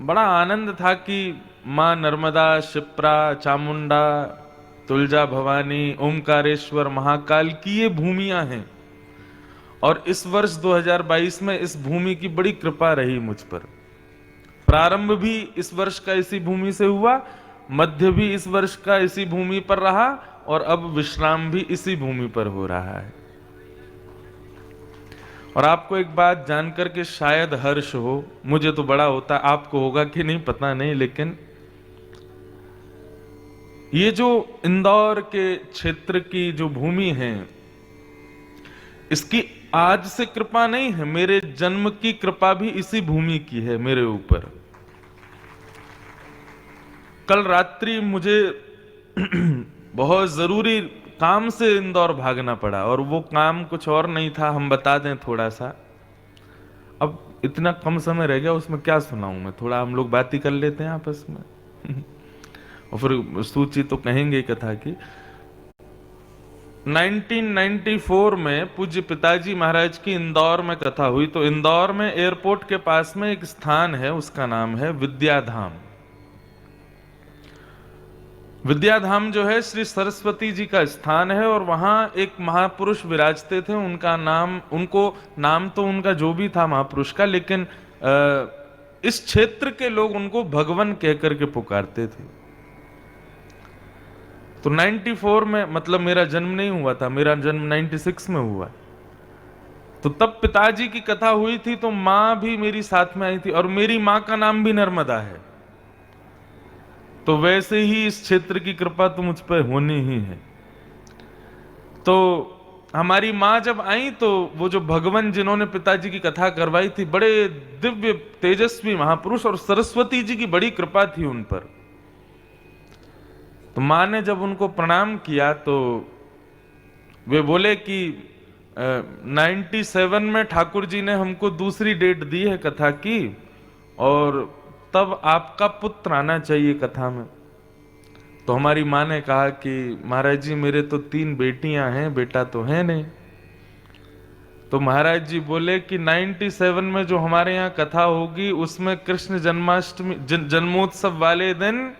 बड़ा आनंद था कि माँ नर्मदा, शिप्रा, चामुंडा, तुलजा भवानी, ओमकारेश्वर, महाकाल की ये भूमियां हैं। और इस वर्ष 2022 में इस भूमि की बड़ी कृपा रही मुझ पर। प्रारंभ भी इस वर्ष का इसी भूमि से हुआ, मध्य भी इस वर्ष का इसी भूमि पर रहा, और अब विश्राम भी इसी भूमि पर हो रहा है। और आपको एक बात जानकर के शायद हर्ष हो, मुझे तो बड़ा होता, आपको होगा कि नहीं पता नहीं, लेकिन ये जो इंदौर के क्षेत्र की जो भूमि है, इसकी आज से कृपा नहीं है, मेरे जन्म की कृपा भी इसी भूमि की है मेरे ऊपर। कल रात्रि मुझे बहुत जरूरी काम से इंदौर भागना पड़ा, और वो काम कुछ और नहीं था, हम बता दें थोड़ा सा। अब इतना कम समय रह गया, उसमें क्या सुनाऊं मैं, थोड़ा हम लोग बात ही कर लेते हैं आपस में और फिर सूची तो कहेंगे कथा की। 1994 में पूज्य पिताजी महाराज की इंदौर में कथा हुई। तो इंदौर में एयरपोर्ट के पास में एक स्थान है, उसका नाम है विद्याधाम। विद्याधाम जो है श्री सरस्वती जी का स्थान है, और वहां एक महापुरुष विराजते थे। उनका नाम, नाम तो उनका जो भी था महापुरुष का, लेकिन इस क्षेत्र के लोग उनको भगवान कहकर के पुकारते थे। तो 94 में, मतलब मेरा जन्म नहीं हुआ था, मेरा जन्म 96 में हुआ। तो तब पिताजी की कथा हुई थी, तो मां भी मेरी साथ में आई थी, और मेरी मां का नाम भी नर्मदा है। तो वैसे ही इस क्षेत्र की कृपा तो मुझ पर होनी ही है। तो हमारी मां जब आई, तो वो जो भगवान जिन्होंने पिताजी की कथा करवाई थी, बड़े दिव्य तेजस्वी महापुरुष, और सरस्वती जी की बड़ी कृपा थी उन पर। तो मां ने जब उनको प्रणाम किया, तो वे बोले कि 97 में ठाकुर जी ने हमको दूसरी डेट दी है कथा की, और तब आपका पुत्र आना चाहिए कथा में। तो हमारी मां ने कहा कि महाराज जी, मेरे तो 3 बेटियां हैं, बेटा तो है नहीं। तो महाराज जी बोले कि 97 में जो हमारे यहाँ कथा होगी, उसमें कृष्ण जन्माष्टमी जन्मोत्सव वाले दिन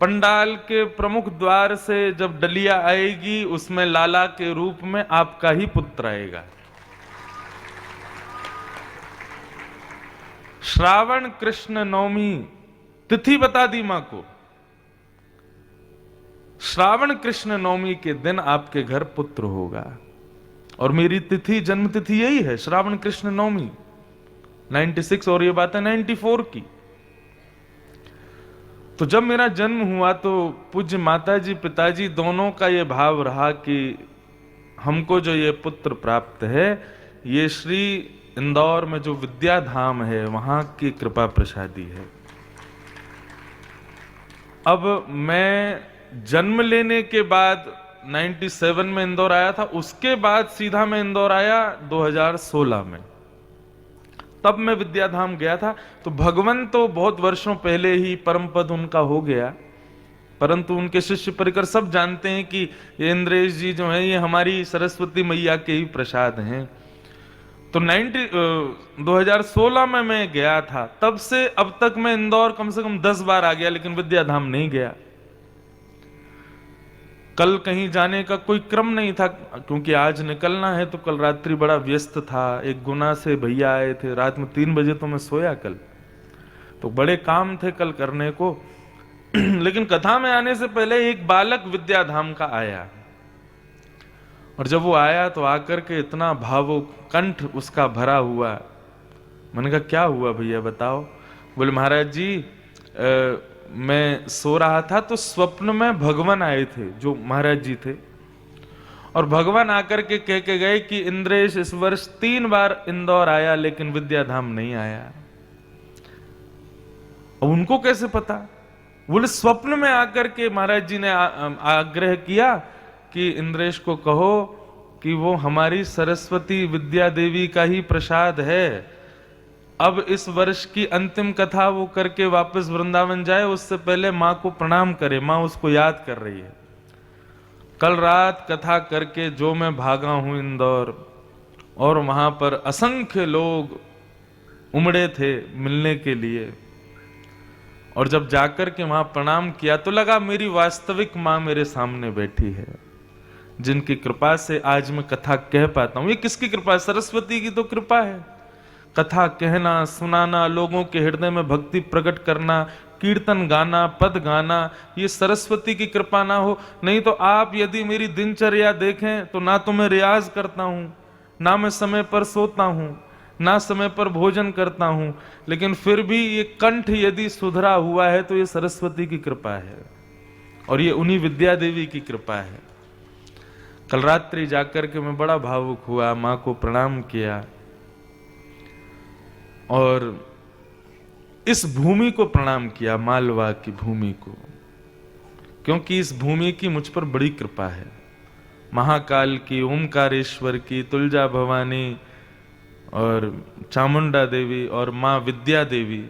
पंडाल के प्रमुख द्वार से जब डलिया आएगी, उसमें लाला के रूप में आपका ही पुत्र आएगा। श्रावण कृष्ण नवमी तिथि बता दी मां को, श्रावण कृष्ण नवमी के दिन आपके घर पुत्र होगा। और मेरी तिथि, जन्म तिथि यही है, श्रावण कृष्ण नवमी 96, और ये बात है 94 की। तो जब मेरा जन्म हुआ, तो पूज्य माताजी पिताजी दोनों का ये भाव रहा कि हमको जो ये पुत्र प्राप्त है, ये श्री इंदौर में जो विद्याधाम है, वहां की कृपा प्रसादी है। अब मैं जन्म लेने के बाद 97 में इंदौर आया था, उसके बाद सीधा मैं इंदौर आया 2016 में, तब मैं विद्याधाम गया था। तो भगवान तो बहुत वर्षों पहले ही परम पद उनका हो गया, परंतु उनके शिष्य परिकर सब जानते हैं कि ये इंद्रेश जी जो हैं, ये हमारी सरस्वती मैया के ही प्रसाद हैं। तो 2016 में मैं गया था, तब से अब तक मैं इंदौर कम से कम 10 बार आ गया, लेकिन विद्याधाम नहीं गया। कल कहीं जाने का कोई क्रम नहीं था, क्योंकि आज निकलना है। तो कल रात्रि बड़ा व्यस्त था, एक गुना से भैया आए थे, रात में 3 बजे तो मैं सोया कल, तो बड़े काम थे कल करने को लेकिन कथा में आने से पहले एक बालक विद्याधाम का आया, और जब वो आया तो आकर के इतना भावोकंठ उसका भरा हुआ। मैंने कहा क्या हुआ भैया बताओ। बोले महाराज जी, मैं सो रहा था, तो स्वप्न में भगवान आए थे, जो महाराज जी थे, और भगवान आकर के कह के गए कि इंद्रेश इस वर्ष 3 बार इंदौर आया, लेकिन विद्याधाम नहीं आया। अब उनको कैसे पता? बोले स्वप्न में आकर के महाराज जी ने आग्रह किया कि इंद्रेश को कहो कि वो हमारी सरस्वती विद्या देवी का ही प्रसाद है, अब इस वर्ष की अंतिम कथा वो करके वापस वृंदावन जाए, उससे पहले मां को प्रणाम करे, मां उसको याद कर रही है। कल रात कथा करके जो मैं भागा हूं इंदौर, और वहां पर असंख्य लोग उमड़े थे मिलने के लिए। और जब जाकर के वहां प्रणाम किया तो लगा मेरी वास्तविक मां मेरे सामने बैठी है, जिनकी कृपा से आज मैं कथा कह पाता हूं। ये किसकी कृपा है? सरस्वती की तो कृपा है। कथा कहना, सुनाना, लोगों के हृदय में भक्ति प्रकट करना, कीर्तन गाना, पद गाना, ये सरस्वती की कृपा ना हो। नहीं तो आप यदि मेरी दिनचर्या देखें तो ना तो मैं रियाज करता हूं, ना मैं समय पर सोता हूं, ना समय पर भोजन करता हूं, लेकिन फिर भी ये कंठ यदि सुधरा हुआ है तो ये सरस्वती की कृपा है, और ये उन्हीं विद्या देवी की कृपा है। कल रात्रि जाकर के मैं बड़ा भावुक हुआ, मां को प्रणाम किया और इस भूमि को प्रणाम किया, मालवा की भूमि को, क्योंकि इस भूमि की मुझ पर बड़ी कृपा है। महाकाल की, ओमकारेश्वर की, तुलजा भवानी और चामुंडा देवी और मां विद्या देवी,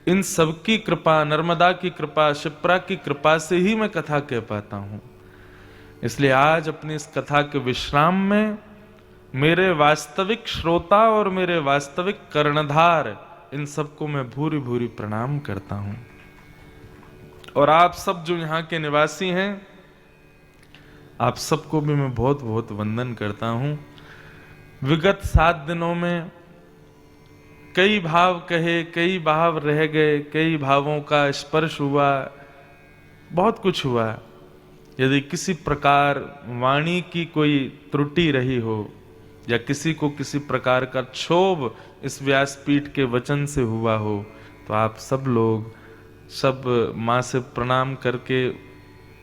इन सबकी कृपा, नर्मदा की कृपा, शिप्रा की कृपा से ही मैं कथा कह पाता हूं। इसलिए आज अपनी इस कथा के विश्राम में मेरे वास्तविक श्रोता और मेरे वास्तविक कर्णधार, इन सबको मैं भूरी भूरी प्रणाम करता हूं। और आप सब जो यहां के निवासी हैं, आप सबको भी मैं बहुत बहुत वंदन करता हूं। विगत 7 दिनों में कई भाव कहे, कई भाव रह गए, कई भावों का स्पर्श हुआ, बहुत कुछ हुआ। यदि किसी प्रकार वाणी की कोई त्रुटि रही हो या किसी को किसी प्रकार का क्षोभ इस व्यासपीठ के वचन से हुआ हो, तो आप सब लोग सब मां से प्रणाम करके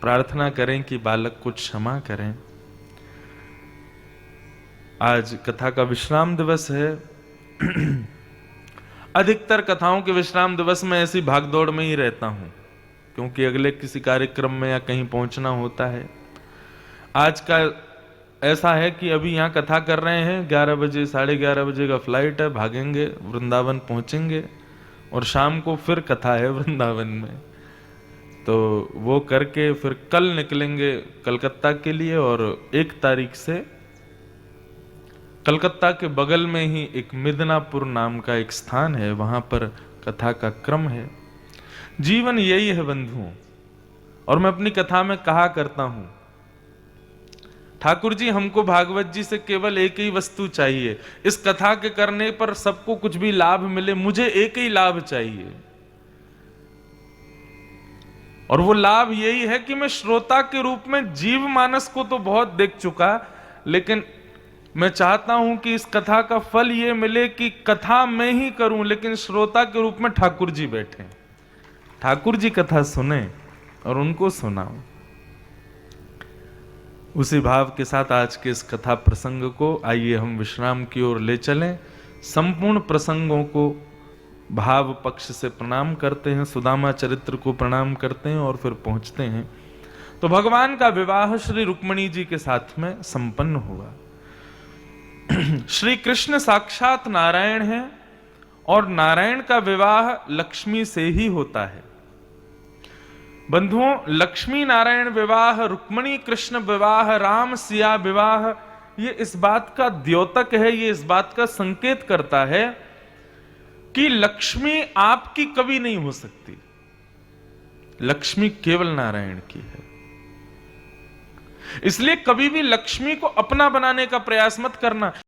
प्रार्थना करें कि बालक को क्षमा करें। आज कथा का विश्राम दिवस है। अधिकतर कथाओं के विश्राम दिवस में ऐसी भागदौड़ में ही रहता हूं, क्योंकि अगले किसी कार्यक्रम में या कहीं पहुंचना होता है। आज का ऐसा है कि अभी यहाँ कथा कर रहे हैं, 11 बजे 11:30 बजे का फ्लाइट है, भागेंगे, वृंदावन पहुंचेंगे और शाम को फिर कथा है वृंदावन में। तो वो करके फिर कल निकलेंगे कलकत्ता के लिए, और 1 तारीख से कलकत्ता के बगल में ही एक मिदनापुर नाम का एक स्थान है, वहां पर कथा का क्रम है। जीवन यही है बंधुओं। और मैं अपनी कथा में कहा करता हूं, ठाकुर जी हमको भागवत जी से केवल एक ही वस्तु चाहिए, इस कथा के करने पर सबको कुछ भी लाभ मिले, मुझे एक ही लाभ चाहिए, और वो लाभ यही है कि मैं श्रोता के रूप में जीव मानस को तो बहुत देख चुका, लेकिन मैं चाहता हूं कि इस कथा का फल ये मिले कि कथा मैं ही करूं, लेकिन श्रोता के रूप में ठाकुर जी बैठे, ठाकुर जी कथा सुने और उनको सुनाओ। उसी भाव के साथ आज के इस कथा प्रसंग को आइए हम विश्राम की ओर ले चलें। संपूर्ण प्रसंगों को भाव पक्ष से प्रणाम करते हैं, सुदामा चरित्र को प्रणाम करते हैं और फिर पहुंचते हैं। तो भगवान का विवाह श्री रुक्मिणी जी के साथ में संपन्न हुआ। श्री कृष्ण साक्षात नारायण हैं और नारायण का विवाह लक्ष्मी से ही होता है। बंधुओं, लक्ष्मी नारायण विवाह, रुक्मिणी कृष्ण विवाह, राम सिया विवाह, ये इस बात का द्योतक है, ये इस बात का संकेत करता है कि लक्ष्मी आपकी कभी नहीं हो सकती, लक्ष्मी केवल नारायण की है। इसलिए कभी भी लक्ष्मी को अपना बनाने का प्रयास मत करना।